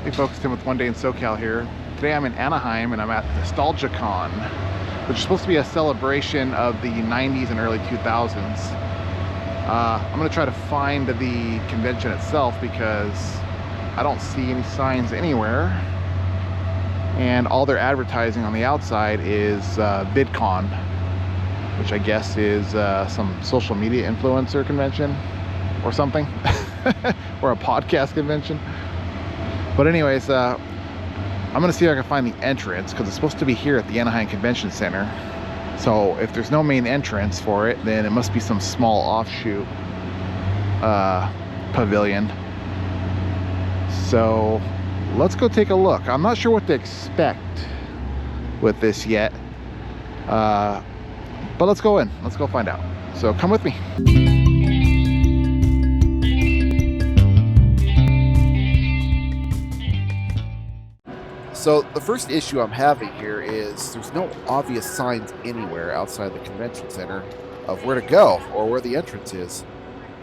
Hey folks, Tim with One Day in SoCal here. Today I'm in Anaheim and I'm at NostalgiaCon, which is supposed to be a celebration of the 90s and early 2000s. I'm going to try to find the convention itself because I don't see any signs anywhere. And all their advertising on the outside is VidCon, which I guess is some social media influencer convention or something, or a podcast convention. But anyways, I'm gonna see if I can find the entrance because it's supposed to be here at the Anaheim Convention Center. So if there's no main entrance for it, then it must be some small offshoot pavilion. So let's go take a look. I'm not sure what to expect with this yet, but let's go in. Let's go find out. So come with me. So the first issue I'm having here is there's no obvious signs anywhere outside the convention center of where to go or where the entrance is.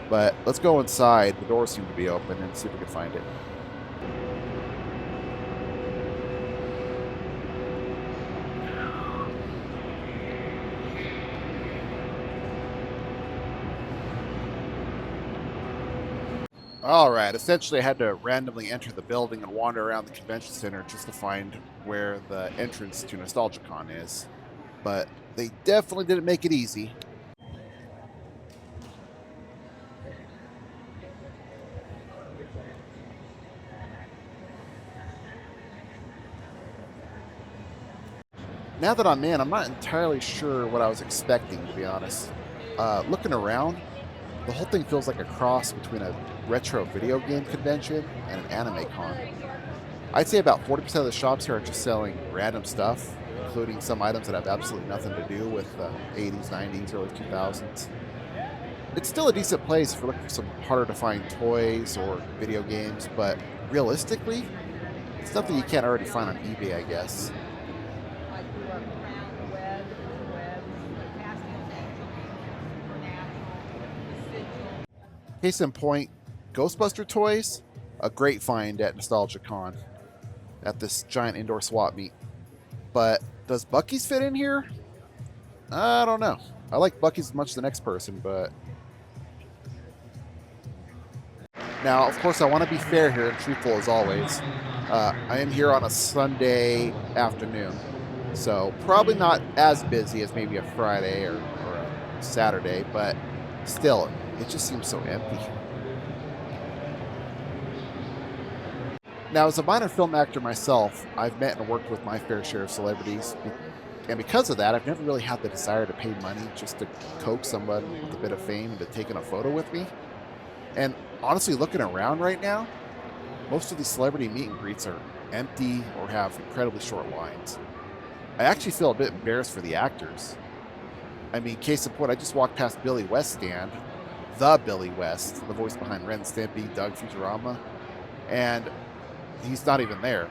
But let's go inside. The doors seem to be open and see if we can find it. Alright, essentially I had to randomly enter the building and wander around the convention center just to find where the entrance to NostalgiaCon is. But they definitely didn't make it easy. Now that I'm in, I'm not entirely sure what I was expecting, to be honest. Looking around, the whole thing feels like a cross between a retro video game convention and an anime con. I'd say about 40% of the shops here are just selling random stuff, including some items that have absolutely nothing to do with the 80s, 90s, early 2000s. It's still a decent place if you're looking for some harder to find toys or video games, but realistically, it's stuff that you can't already find on eBay, I guess. Case in point, Ghostbuster toys, a great find at NostalgiaCon at this giant indoor swap meet. But does Buc-ee's fit in here? I don't know. I like Buc-ee's as much as the next person, but... Now, of course, I want to be fair here and truthful as always. I am here on a Sunday afternoon, so probably not as busy as maybe a Friday or a Saturday, but still, it just seems so empty. Now, as a minor film actor myself, I've met and worked with my fair share of celebrities, and because of that, I've never really had the desire to pay money just to coax someone with a bit of fame into taking a photo with me. And honestly, looking around right now, most of these celebrity meet and greets are empty or have incredibly short lines. I actually feel a bit embarrassed for the actors. I mean, case in point, I just walked past Billy West's stand, the Billy West, the voice behind Ren and Stimpy, Doug, Futurama, and he's not even there.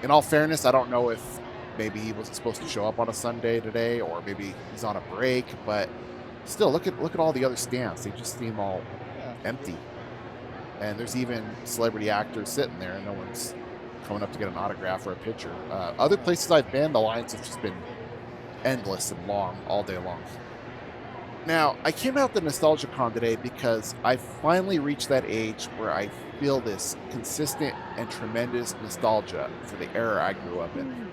In all fairness, I don't know if maybe he wasn't supposed to show up on a Sunday today, or maybe he's on a break, but still, look at all the other stands. They just seem all empty. And there's even celebrity actors sitting there, and no one's coming up to get an autograph or a picture. Other places I've been, the lines have just been endless and long all day long. Now, I came out to NostalgiaCon today because I finally reached that age where I feel this consistent and tremendous nostalgia for the era I grew up in.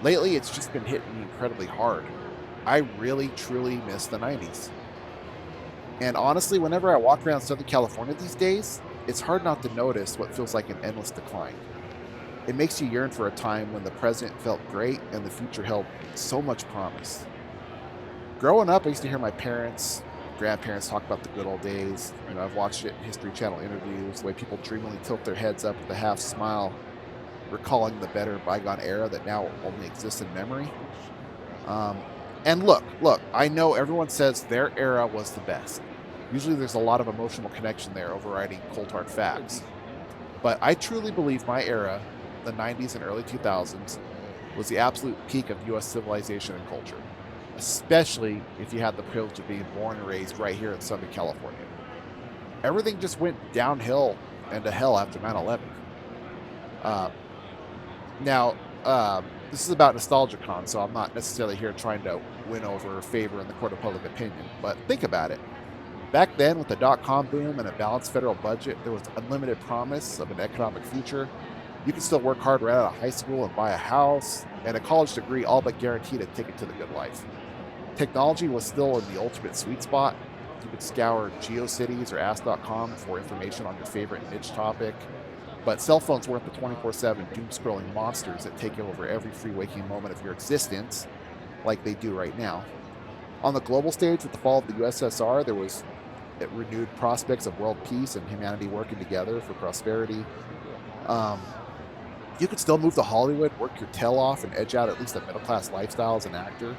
Lately, it's just been hitting me incredibly hard. I really, truly miss the 90s. And honestly, whenever I walk around Southern California these days, it's hard not to notice what feels like an endless decline. It makes you yearn for a time when the present felt great and the future held so much promise. Growing up, I used to hear my parents, grandparents talk about the good old days. You know, I've watched it in History Channel interviews, the way people dreamily tilt their heads up with a half smile, recalling the better bygone era that now only exists in memory. And look, I know everyone says their era was the best. Usually there's a lot of emotional connection there overriding cold hard facts. But I truly believe my era, the 90s and early 2000s, was the absolute peak of U.S. civilization and culture, especially if you had the privilege of being born and raised right here in Southern California. Everything just went downhill and to hell after 9/11. Uh, now, this is about NostalgiaCon, so I'm not necessarily here trying to win over favor in the court of public opinion. But think about it. Back then, with the dot-com boom and a balanced federal budget, there was unlimited promise of an economic future. You could still work hard right out of high school and buy a house, and a college degree all but guaranteed a ticket to the good life. Technology was still in the ultimate sweet spot. You could scour GeoCities or Ask.com for information on your favorite niche topic. But cell phones weren't the 24/7 doom scrolling monsters that take over every free waking moment of your existence like they do right now. On the global stage, with the fall of the USSR, there was renewed prospects of world peace and humanity working together for prosperity. Um, you could still move to Hollywood, work your tail off, and edge out at least a middle class lifestyle as an actor.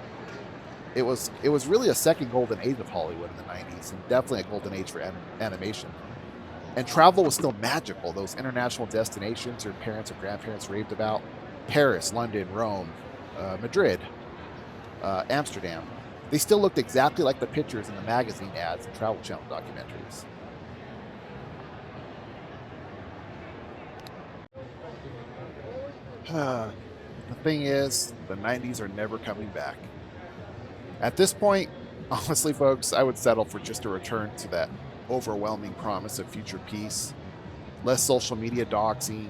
It was really a second golden age of Hollywood in the '90s, and definitely a golden age for animation. And travel was still magical. Those international destinations your parents or grandparents raved about: Paris, London, Rome, Madrid, Amsterdam. They still looked exactly like the pictures in the magazine ads and Travel Channel documentaries. The thing is, the '90s are never coming back. At this point, honestly, folks, I would settle for just a return to that overwhelming promise of future peace, less social media doxing,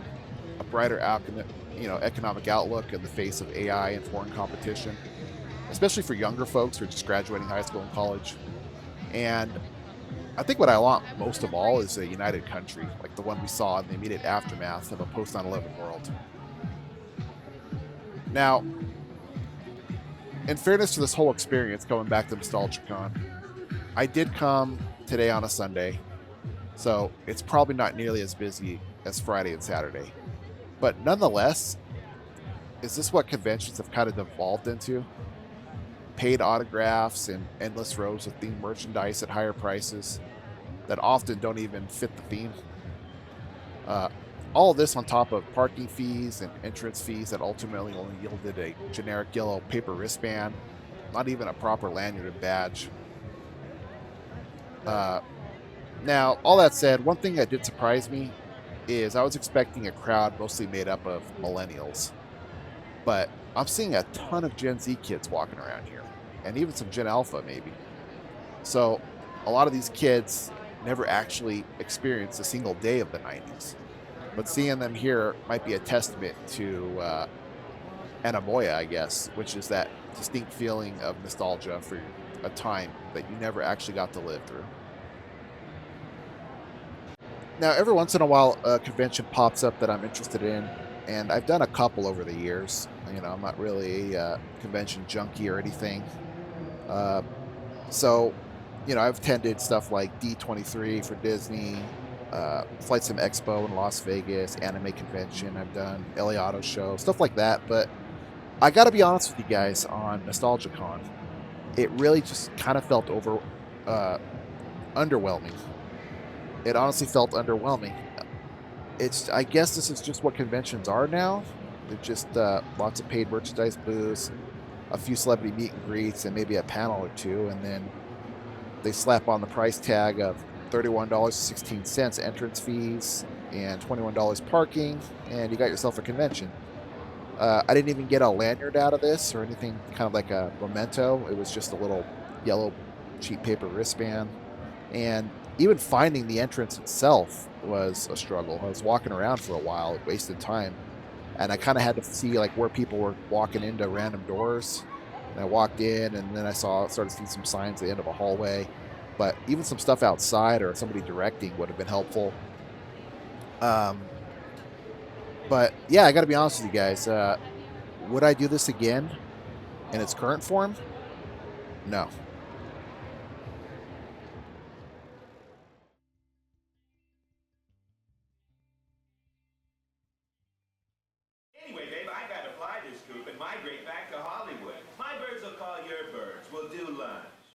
a brighter economic outlook in the face of AI and foreign competition, especially for younger folks who are just graduating high school and college. And I think what I want most of all is a united country, like the one we saw in the immediate aftermath of a post 9/11 world. Now, in fairness to this whole experience, going back to NostalgiaCon, I did come today on a Sunday, so it's probably not nearly as busy as Friday and Saturday. But nonetheless, is this what conventions have kind of devolved into? Paid autographs and endless rows of themed merchandise at higher prices that often don't even fit the theme. Uh, all of this on top of parking fees and entrance fees that ultimately only yielded a generic yellow paper wristband, not even a proper lanyard and badge. Uh, Now, all that said, one thing that did surprise me is I was expecting a crowd mostly made up of millennials, but I'm seeing a ton of Gen Z kids walking around here, and even some Gen Alpha, maybe. So, a lot of these kids never actually experienced a single day of the '90s, but seeing them here might be a testament to Anamoya, I guess, which is that distinct feeling of nostalgia for a time that you never actually got to live through. Now, every once in a while, a convention pops up that I'm interested in, and I've done a couple over the years. I'm not really a convention junkie or anything. Uh, so, I've attended stuff like D23 for Disney, Flight Sim Expo in Las Vegas, Anime Convention. I've done LA Auto Show, stuff like that. But I got to be honest with you guys on NostalgiaCon. It really just kind of felt uh, underwhelming. It honestly felt underwhelming. I guess this is just what conventions are now. They're just lots of paid merchandise booths, a few celebrity meet and greets, and maybe a panel or two, and then they slap on the price tag of $31.16 entrance fees and $21 parking, and you got yourself a convention. I didn't even get a lanyard out of this or anything kind of like a memento. It was just a little yellow cheap paper wristband. And even finding the entrance itself was a struggle. I was walking around for a while, it wasted time. And I kind of had to see like where people were walking into random doors. And I walked in and then started seeing some signs at the end of a hallway. But even some stuff outside or somebody directing would have been helpful. Um, but yeah, I got to be honest with you guys. Would I do this again in its current form? No. Anyway, babe, I gotta fly this coop and migrate back to